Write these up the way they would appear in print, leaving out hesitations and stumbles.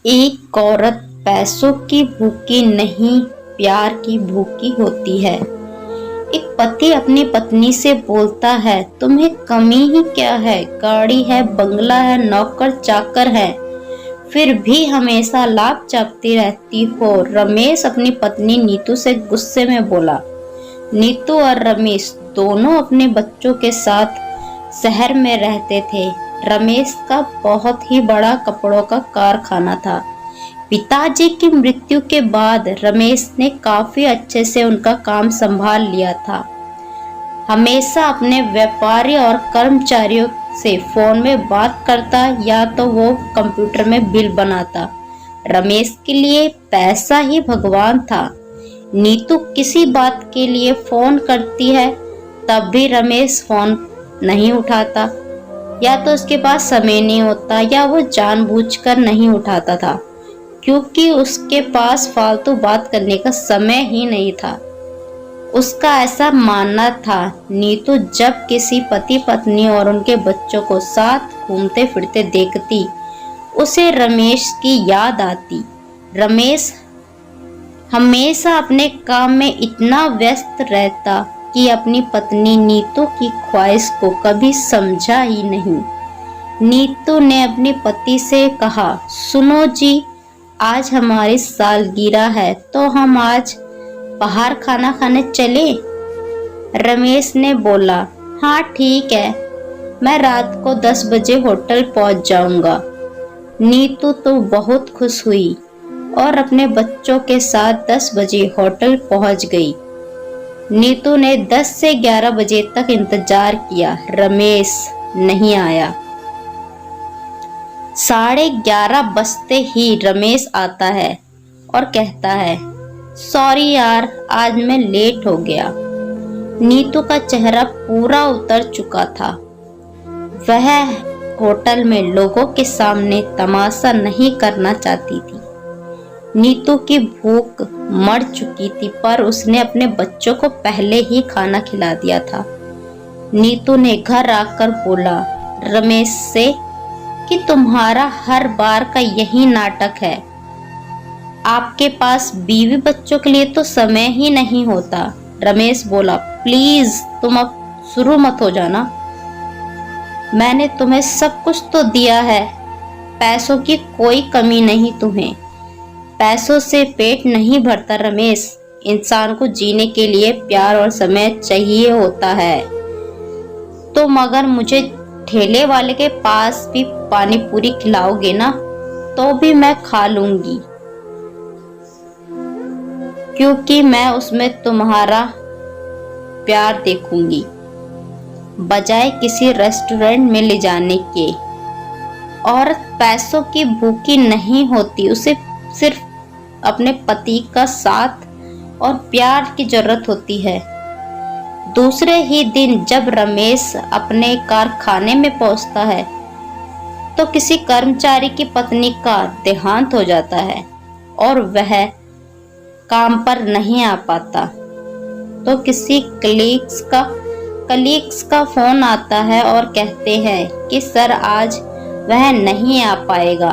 एक औरत पैसों की भूखी नहीं, प्यार की भूखी होती है। एक पति अपनी पत्नी से बोलता है, तुम्हें कमी ही क्या है? गाड़ी है, बंगला है, नौकर चाकर है, फिर भी हमेशा लाभ चाहती रहती हो। रमेश अपनी पत्नी नीतू से गुस्से में बोला। नीतू और रमेश दोनों अपने बच्चों के साथ शहर में रहते थे। रमेश का बहुत ही बड़ा कपड़ों का कारखाना था। पिताजी की मृत्यु के बाद रमेश ने काफी अच्छे से उनका काम संभाल लिया था। हमेशा अपने व्यापारी और कर्मचारियों से फोन में बात करता या तो वो कंप्यूटर में बिल बनाता। रमेश के लिए पैसा ही भगवान था। नीतू किसी बात के लिए फोन करती है तब भी रमेश फोन नहीं उठाता। या तो उसके पास समय नहीं होता या वो जानबूझकर नहीं उठाता था, क्योंकि उसके पास फालतू बात करने का समय ही नहीं था। उसका ऐसा मानना था, नीतू जब किसी पति पत्नी और उनके बच्चों को साथ घूमते फिरते देखती, उसे रमेश की याद आती। रमेश हमेशा अपने काम में इतना व्यस्त रहता कि अपनी पत्नी नीतू की ख्वाहिश को कभी समझा ही नहीं। नीतू ने अपने पति से कहा, सुनो जी, आज हमारी सालगिरह है तो हम आज बाहर खाना खाने चले? रमेश ने बोला, हाँ ठीक है, मैं रात को 10 बजे होटल पहुंच जाऊंगा। नीतू तो बहुत खुश हुई और अपने बच्चों के साथ 10 बजे होटल पहुंच गई। नीतू ने 10 से 11 बजे तक इंतजार किया, रमेश नहीं आया। 11:30 बजते ही रमेश आता है और कहता है, सॉरी यार, आज मैं लेट हो गया। नीतू का चेहरा पूरा उतर चुका था। वह होटल में लोगों के सामने तमाशा नहीं करना चाहती थी। नीतू की भूख मर चुकी थी, पर उसने अपने बच्चों को पहले ही खाना खिला दिया था। नीतू ने घर आकर बोला रमेश से कि तुम्हारा हर बार का यही नाटक है। आपके पास बीवी बच्चों के लिए तो समय ही नहीं होता। रमेश बोला, प्लीज तुम अब शुरू मत हो जाना। मैंने तुम्हें सब कुछ तो दिया है, पैसों की कोई कमी नहीं तुम्हें। पैसों से पेट नहीं भरता रमेश, इंसान को जीने के लिए प्यार और समय चाहिए होता है। तुम अगर मुझे ठेले वाले के पास भी पानी पूरी खिलाओगे ना, तो भी मैं खा लूंगी, क्योंकि मैं उसमें तुम्हारा प्यार देखूंगी, बजाय किसी रेस्टोरेंट में ले जाने के। औरत पैसों की भूखी नहीं होती, उसे सिर्फ अपने पति का साथ और प्यार की जरूरत होती है। दूसरे ही दिन जब रमेश अपने कारखाने में पहुंचता है तो किसी कर्मचारी की पत्नी का देहांत हो जाता है और वह काम पर नहीं आ पाता। तो किसी कलीग्स का फोन आता है और कहते हैं कि सर आज वह नहीं आ पाएगा,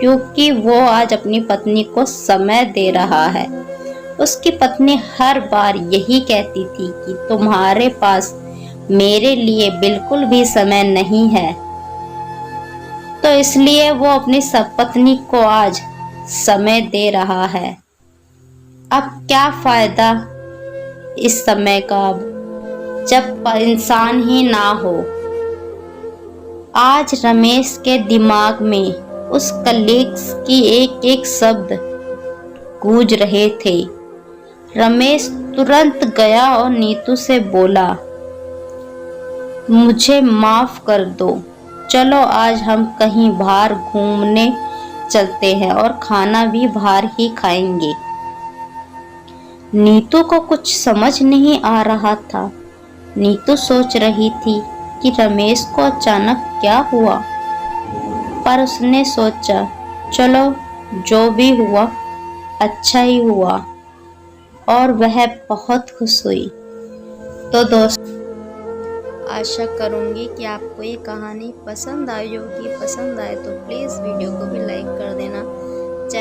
क्योंकि वो आज अपनी पत्नी को समय दे रहा है। उसकी पत्नी हर बार यही कहती थी कि तुम्हारे पास मेरे लिए बिल्कुल भी समय नहीं है, तो इसलिए वो अपनी पत्नी को आज समय दे रहा है। अब क्या फायदा इस समय का, जब इंसान ही ना हो। आज रमेश के दिमाग में उस कलीग्स की एक एक शब्द गूंज रहे थे। रमेश तुरंत गया और नीतू से बोला, मुझे माफ कर दो, चलो आज हम कहीं बाहर घूमने चलते हैं और खाना भी बाहर ही खाएंगे। नीतू को कुछ समझ नहीं आ रहा था। नीतू सोच रही थी कि रमेश को अचानक क्या हुआ, पर उसने सोचा, चलो जो भी हुआ अच्छा ही हुआ, और वह बहुत खुश हुई। तो दोस्तों, आशा करूंगी कि आपको ये कहानी पसंद आई होगी। पसंद आए तो प्लीज़ वीडियो को भी लाइक कर देना,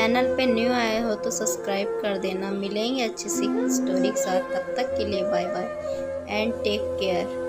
चैनल पे न्यू आए हो तो सब्सक्राइब कर देना। मिलेंगे अच्छी सी स्टोरी के साथ, तब तक के लिए bye bye and take care.